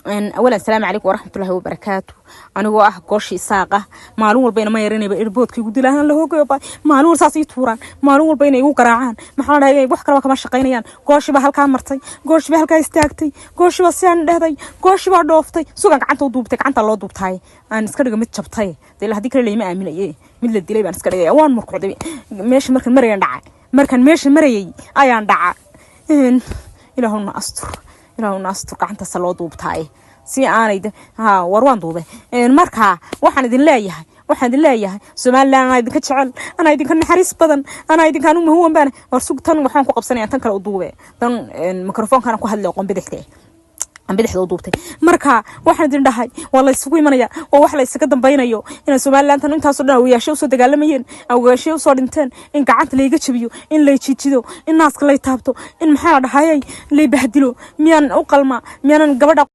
أولا السلام عليكم ورحمة الله وبركاته. أنا هو قوشي ساقة معلوم بين ما يرني بإربوط كي يقول لها له هو معلوم ساسي توران معلوم بين يو قرعان محنا يبوح كما شقينيان قوشي بهالكام مرتي قوشي بهالكا استاكتي قوشي بسيان دهدي قوشي بعدوفتي سوق عنت ودوبتك عنت الله دوبتاي أنا سكرت متشبتاي دي هذيك اللي ما أمين إيه من اللي دليل أنا سكرت أوان مركض ماشي مركن مريان دعاء مركن ماشي مريي أيان دعاء إلهنا أستر إلهنا أستر عنت الله دوبتاي si aanay warwaan duuday marka waxaan idin leeyahay Soomaaliland ay idinka jecel ana idinka naxariis badan ana idinka anu mahuwan baan war sugtan waxaan ku qabsanayaa tan kale u duubay tan mikrofoonkan ku hadlay qoon bidixda u duubtay marka waxaan idin dhahay wala isugu imanaya oo wax la isaga dambaynayo in Soomaaliland tan intaas oo dhan wiyaasho soo dagaalamayeen awgaasho soo dhinteen in gacanta la iga jabiyo in la jiijido in naaska la taabto in maxaa dhahayay la bahdilo miyaan u qalma miyaan gabadha